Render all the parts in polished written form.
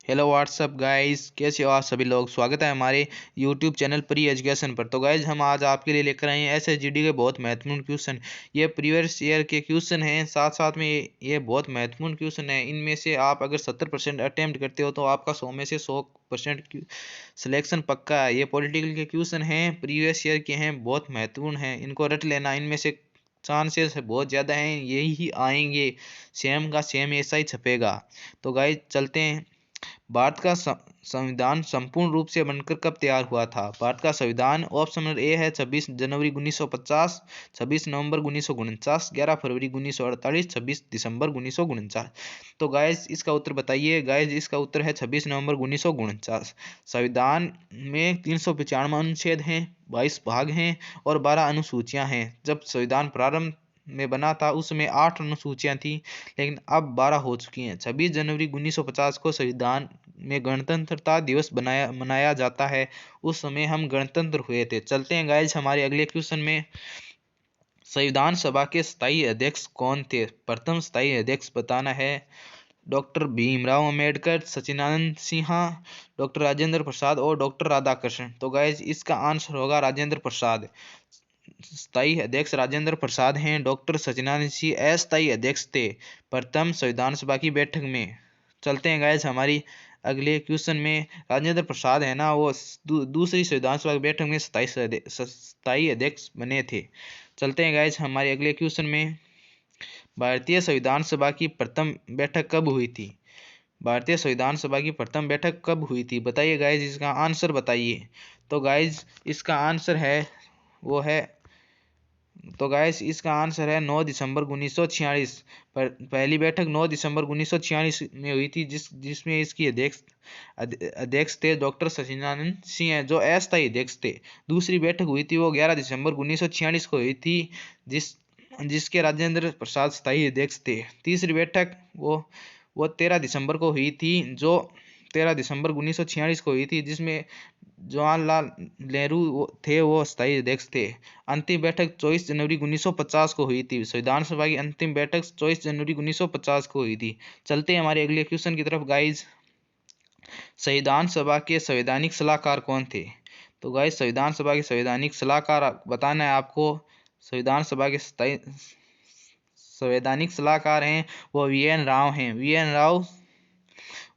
Hello what's up guys, कैसे हो आप सभी लोग। स्वागत है हमारे यूट्यूब चैनल प्री एजुकेशन पर। तो गाइस हम आज आपके लिए लेकर आए हैं एसएसजीडी के बहुत महत्वपूर्ण क्वेश्चन। ये प्रीवियस ईयर के क्वेश्चन हैं, साथ साथ में ये बहुत महत्वपूर्ण क्वेश्चन है। इनमें से आप अगर 70% अटेम्प्ट करते हो तो आपका 100 में से 100% सिलेक्शन पक्का है। ये पॉलिटिकल के क्वेश्चन हैं, प्रीवियस ईयर के हैं, बहुत महत्वपूर्ण हैं, इनको रट लेना। इनमें से चांसेस बहुत ज़्यादा हैं यही ही आएंगे, सेम का सेम ऐसा ही छपेगा। तो गाइस चलते हैं। भारत का संविधान संपूर्ण रूप से बनकर कब तैयार हुआ था। भारत का संविधान ऑप्शन नंबर ए है 26 जनवरी 1950, 26 नवंबर 1949, 11 फरवरी 1948, 26 दिसंबर 1949। तो गाइस इसका उत्तर बताइए। गाइस इसका उत्तर है 26 नवंबर 1949। संविधान में 395 अनुच्छेद हैं, 22 भाग हैं और 12 अनुसूचियां हैं। जब संविधान प्रारंभ में बना था उसमें 8 अनुसूचियां थी, लेकिन अब 12 हो चुकी हैं। 26 जनवरी 1950 को संविधान में गणतंत्रता दिवस मनाया जाता है। उस समय हम गणतंत्र हुए थे। चलते हैं गाइस हमारे अगले क्वेश्चन में। संविधान सभा के स्थायी अध्यक्ष कौन थे। प्रथम स्थायी अध्यक्ष बताना है। डॉक्टर भीमराव अंबेडकर, सच्चिदानंद सिन्हा, डॉक्टर राजेंद्र प्रसाद और डॉक्टर राधाकृष्णन। तो गाइस इसका आंसर होगा राजेंद्र प्रसाद। स्थायी अध्यक्ष राजेंद्र प्रसाद हैं। डॉक्टर सच्चिदानंद सिंह अस्थायी अध्यक्ष थे प्रथम संविधान सभा की बैठक में। चलते हैं गाइस हमारी अगले क्वेश्चन में। राजेंद्र प्रसाद है ना, वो दूसरी संविधान सभा की बैठक में स्थायी अध्यक्ष बने थे। चलते हैं गाइस हमारे अगले क्वेश्चन में। भारतीय संविधान सभा की प्रथम बैठक कब हुई थी। भारतीय संविधान सभा की प्रथम बैठक कब हुई थी बताइए गाइस, इसका आंसर बताइए। तो गाइस इसका आंसर है वो है तो गाइस इसका आंसर है 9 दिसंबर 1946। पहली बैठक 9 दिसंबर 1946 में हुई थी, जिसमें इसकी अध्यक्ष थे डॉक्टर सच्चिदानंद सिंह, जो अस्थायी अध्यक्ष थे। दूसरी बैठक हुई थी वो 11 दिसंबर 1946 को हुई थी, जिसके राजेंद्र प्रसाद स्थायी अध्यक्ष थे। तीसरी बैठक वो 13 दिसंबर को हुई थी, जो 13 दिसंबर 1946 को हुई थी, जिसमें जवाहरलाल नेहरू थे, वो स्थायी अध्यक्ष थे। अंतिम बैठक 24 जनवरी 1950 को हुई थी। संविधान सभा की अंतिम बैठक 24 जनवरी 1950 को हुई थी। चलते हैं हमारे अगले क्वेश्चन की तरफ गाइज। संविधान सभा के संवैधानिक सलाहकार कौन थे। तो गाइज संविधान सभा के संवैधानिक सलाहकार बताना है आपको। संविधान सभा के संवैधानिक सलाहकार हैं वो वी.एन. राव हैं। वी.एन. राव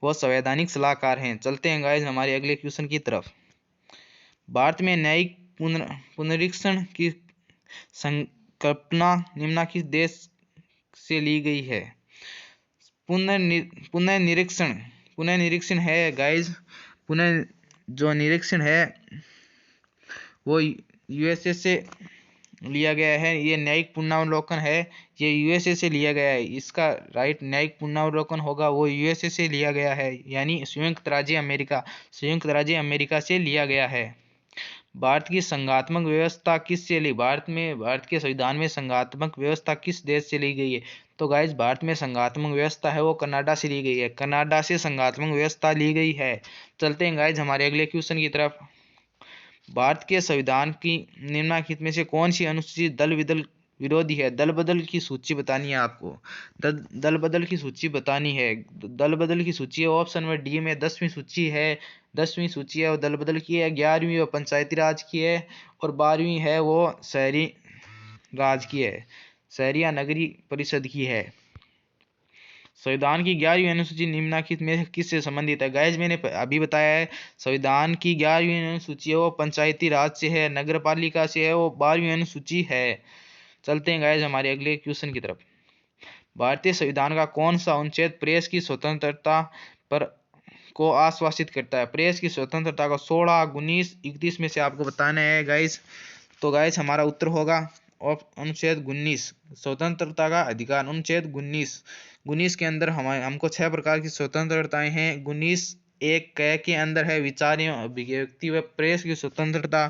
वो संवैधानिक सलाहकार हैं। चलते हैं गाइज हमारे अगले क्वेश्चन की तरफ। भारत में न्यायिक पुनरीक्षण की संकल्पना निम्नलिखित देश से ली गई है। पुनर्निरीक्षण है गाइज। पुनः जो निरीक्षण है वो यूएसए से लिया गया है। ये न्यायिक पुनरावलोकन है, ये यूएसए से लिया गया है। इसका राइट न्यायिक पुनरावलोकन होगा, वो यूएसए से लिया गया है, यानी संयुक्त राज्य अमेरिका से लिया गया है। भारत की संघात्मक व्यवस्था किससे ली। भारत के संविधान में संघात्मक व्यवस्था किस देश से ली गई है। तो गाइज भारत में संघात्मक व्यवस्था है वो कनाडा से ली गई है। कनाडा से संघात्मक व्यवस्था ली गई है। चलते हैं गाइज हमारे अगले क्वेश्चन की तरफ। भारत के संविधान की निम्नलिखित में से कौन सी अनुसूची दल बदल विरोधी है। दल बदल की सूची बतानी है आपको। दल बदल की सूची बतानी है। दल बदल की सूची है ऑप्शन नंबर डी में 10वीं सूची है। 10वीं सूची है वो दल बदल की है। 11वीं वो पंचायती राज की है और 12वीं है वो शहरी राज की है, शहरी या नगरीय परिषद की है। संविधान की 11वीं अनुसूची निम्नलिखित में किससे संबंधित है। गाइज मैंने अभी बताया है, संविधान की 11वीं अनुसूची है वो पंचायती राज से है, नगर पालिका से है, वो 12वीं अनुसूची है। चलते हैं गाइज हमारे अगले क्वेश्चन की तरफ। भारतीय संविधान का कौन सा अनुच्छेद प्रेस की स्वतंत्रता पर को आश्वासित करता है। प्रेस की स्वतंत्रता को 16, 19, 31 में से आपको बताना है गाइज। तो गाइज हमारा उत्तर होगा अनुच्छेद 19, स्वतंत्रता का अधिकार। अनुच्छेद 19 के अंदर हमको 6 प्रकार की स्वतंत्रताएं हैं। 19 एक क के अंदर है विचार एवं अभिव्यक्ति व प्रेस की स्वतंत्रता।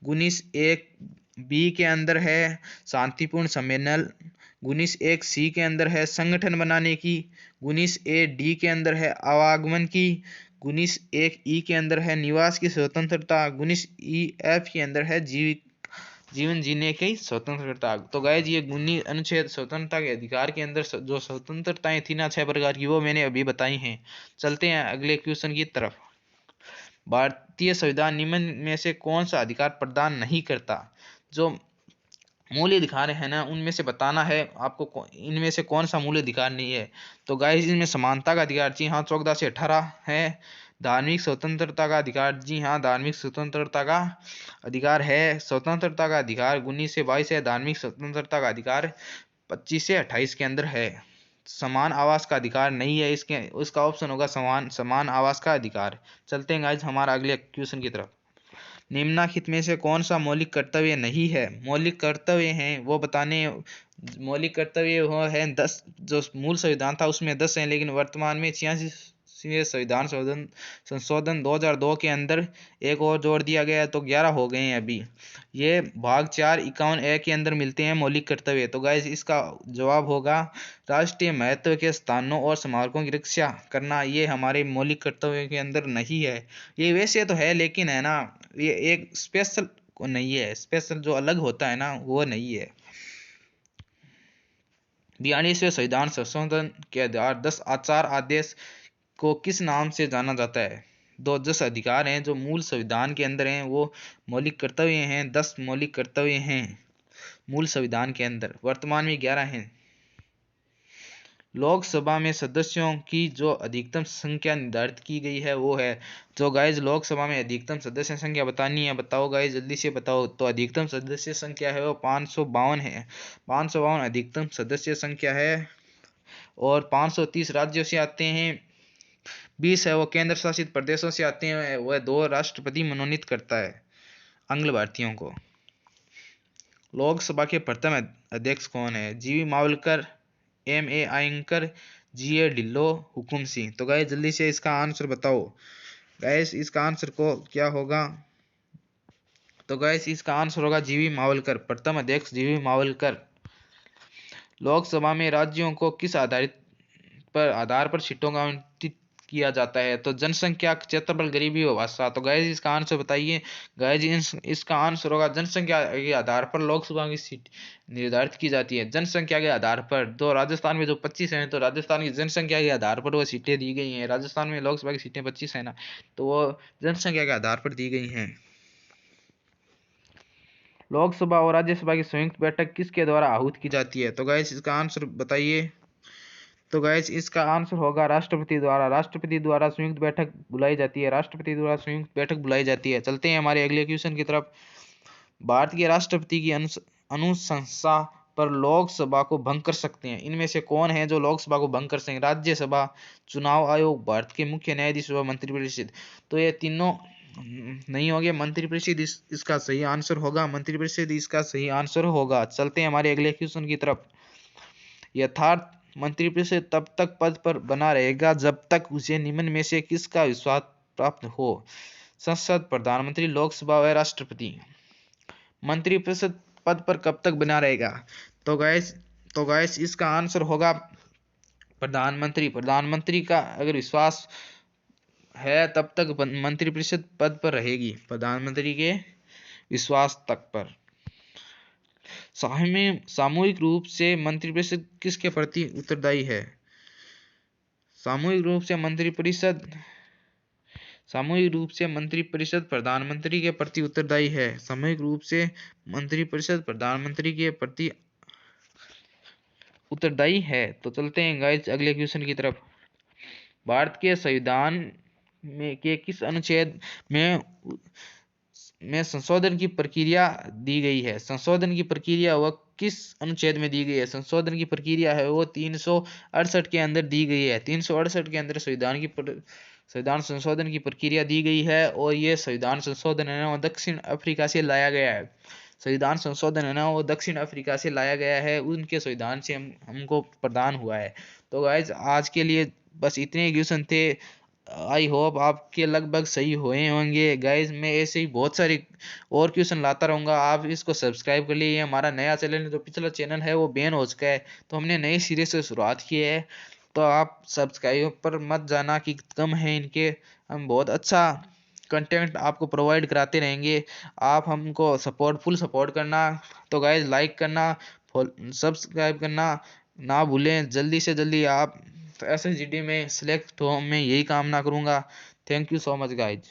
19 एक बी के अंदर है शांतिपूर्ण सम्मेलन। 19 एक सी के अंदर है संगठन बनाने की। 19 ए डी के अंदर है आवागमन की। 19 एक ई के अंदर है निवास की स्वतंत्रता। 19 ई एफ के अंदर है जीवन जीने की स्वतंत्रता। तो गाइज ये 19 अनुच्छेद स्वतंत्रता के अधिकार के अंदर जो स्वतंत्रताएं थी ना 6 प्रकार की, वो मैंने अभी बताई हैं। चलते हैं अगले क्वेश्चन की तरफ। भारतीय संविधान निम्न में से कौन सा अधिकार प्रदान नहीं करता? जो मूल अधिकार है ना उनमें से बताना है आपको, इनमें से कौन सा मूल अधिकार नहीं है। तो गाइस इनमें समानता का अधिकार, जी हाँ 14 से 18 है। धार्मिक स्वतंत्रता का अधिकार, जी हाँ धार्मिक स्वतंत्रता का अधिकार है। स्वतंत्रता का अधिकार 19 से 22 है। धार्मिक स्वतंत्रता का अधिकार 25 से 28 के अंदर है। समान आवास का अधिकार नहीं है, इसके उसका ऑप्शन होगा समान समान आवास का अधिकार। चलते हैं गाइस हमारा अगले क्वेश्चन की तरफ। निम्नलिखित में से कौन सा मौलिक कर्तव्य नहीं है? मौलिक कर्तव्य हैं वो बताने। मौलिक कर्तव्य वो है 10, जो मूल संविधान था उसमें 10 हैं, लेकिन वर्तमान में 86वें संविधान संशोधन 2002 के अंदर एक और जोड़ दिया गया है, तो 11 हो गए हैं अभी। ये भाग 4 51A के अंदर मिलते हैं मौलिक कर्तव्य। तो गाइस इसका जवाब होगा राष्ट्रीय महत्व के स्थानों और स्मारकों की रक्षा करना। ये हमारे मौलिक कर्तव्य के अंदर नहीं है। ये वैसे तो है लेकिन है ना, ये एक स्पेशल नहीं है, स्पेशल जो अलग होता है ना वो नहीं है। 42वें संविधान संशोधन के आधार 10 आचार आदेश को किस नाम से जाना जाता है? 10 अधिकार हैं जो मूल संविधान के अंदर हैं, वो मौलिक कर्तव्य हैं। 10 मौलिक कर्तव्य हैं मूल संविधान के अंदर, वर्तमान में 11 हैं। लोकसभा में सदस्यों की जो अधिकतम संख्या निर्धारित की गई है वो है, जो गाइज लोकसभा में अधिकतम सदस्य संख्या बतानी है, बताओ गाइज जल्दी से बताओ। तो अधिकतम सदस्य संख्या है वो 552 है। 552 अधिकतम सदस्य संख्या है। और 530 राज्यों से आते हैं, 20 है वो केंद्र शासित प्रदेशों से आते हैं, वह 2 राष्ट्रपति मनोनीत करता है आंग्ल भारतीयों को। लोकसभा के प्रथम अध्यक्ष कौन है? जीवी मावलकर, M.A. आयंकर, G.A. ढिल्लो, हुकुम सिंह। तो गाइस जल्दी से इसका आंसर बताओ। गाइस इसका आंसर को क्या होगा? तो गाइस इसका आंसर होगा जीवी मावलकर, प्रथम अध्यक्ष जीवी मावलकर। लोकसभा में राज्यों को किस आधार पर सीटों का आवंटित किया जाता है? तो जनसंख्या, क्षेत्रफल, गरीबी और भाषा। तो गाइस इसका आंसर बताइए। गाइस इसका आंसर होगा जनसंख्या के आधार पर लोकसभा की सीट निर्धारित की जाती है। जनसंख्या के आधार पर। तो राजस्थान में जो 25 हैं, तो राजस्थान की जनसंख्या के आधार पर वो सीटें दी गई हैं। राजस्थान में लोकसभा की सीटें 25 है ना, तो वो जनसंख्या के आधार पर दी गई हैं। लोकसभा और राज्यसभा की संयुक्त बैठक किसके द्वारा आहूत की जाती है? तो गाइस इसका आंसर बताइए। तो गाइस इसका आंसर होगा राष्ट्रपति द्वारा। राष्ट्रपति द्वारा संयुक्त बैठक बुलाई जाती है। राष्ट्रपति द्वारा संयुक्त बैठक बुलाई जाती है। चलते हैं हमारे अगले क्वेश्चन की तरफ। भारत के राष्ट्रपति की अनुशंसा पर लोकसभा को भंग कर सकते हैं, इनमें से कौन है जो लोकसभा को भंग कर सकते हैं? राज्यसभा, चुनाव आयोग, भारत के मुख्य न्यायाधीश व मंत्रिपरिषद। तो ये तीनों नहीं होंगे। मंत्रिपरिषद इसका सही आंसर होगा। मंत्रिपरिषद इसका सही आंसर होगा। चलते हैं हमारे अगले क्वेश्चन की तरफ। यथार्थ मंत्रिपरिषद तब तक पद पर बना रहेगा जब तक उसे निम्न में से किसका विश्वास प्राप्त हो? संसद, प्रधानमंत्री, लोकसभा व राष्ट्रपति। मंत्रिपरिषद पद पर कब तक बना रहेगा? तो गैस इसका आंसर होगा प्रधानमंत्री। प्रधानमंत्री का अगर विश्वास है तब तक मंत्रिपरिषद पद पर रहेगी, प्रधानमंत्री के विश्वास तक पर। सामूहिक रूप से मंत्रिपरिषद किसके प्रति उत्तरदायी है? सामूहिक रूप से मंत्रिपरिषद प्रधानमंत्री के प्रति उत्तरदायी है। सामूहिक रूप से मंत्रिपरिषद प्रधानमंत्री के प्रति उत्तरदायी है। तो चलते हैं गाइस अगले क्वेश्चन की तरफ। भारत के संविधान में के किस अनुच्छेद में संशोधन की प्रक्रिया दी गई है? संशोधन की प्रक्रिया वह किस अनुच्छेद में दी गई है? संशोधन की प्रक्रिया है वो 368 के अंदर दी गई है। 368 के अंदर संविधान संशोधन की प्रक्रिया दी गई है। और ये संविधान संशोधन है ना वो दक्षिण अफ्रीका से लाया गया है। संविधान संशोधन है ना वो दक्षिण अफ्रीका से लाया गया है, उनके संविधान से हमको प्रदान हुआ है। तो गाइज आज के लिए बस इतने क्वेश्चन थे। आई होप आपके लगभग सही हुए होंगे। गाइज मैं ऐसे ही बहुत सारे और क्वेश्चन लाता रहूँगा, आप इसको सब्सक्राइब कर लीजिए। हमारा नया चैनल है, जो पिछला चैनल है वो बैन हो चुका है, तो हमने नए सिरे से शुरुआत की है। तो आप सब्सक्राइब पर मत जाना कि कम है इनके, हम बहुत अच्छा कंटेंट आपको प्रोवाइड कराते रहेंगे। आप हमको फुल सपोर्ट करना। तो गाइज लाइक करना, सब्सक्राइब करना ना भूलें। जल्दी से जल्दी आप SSGD में सिलेक्ट हो, मैं यही कामना करूँगा। Thank you so much guys.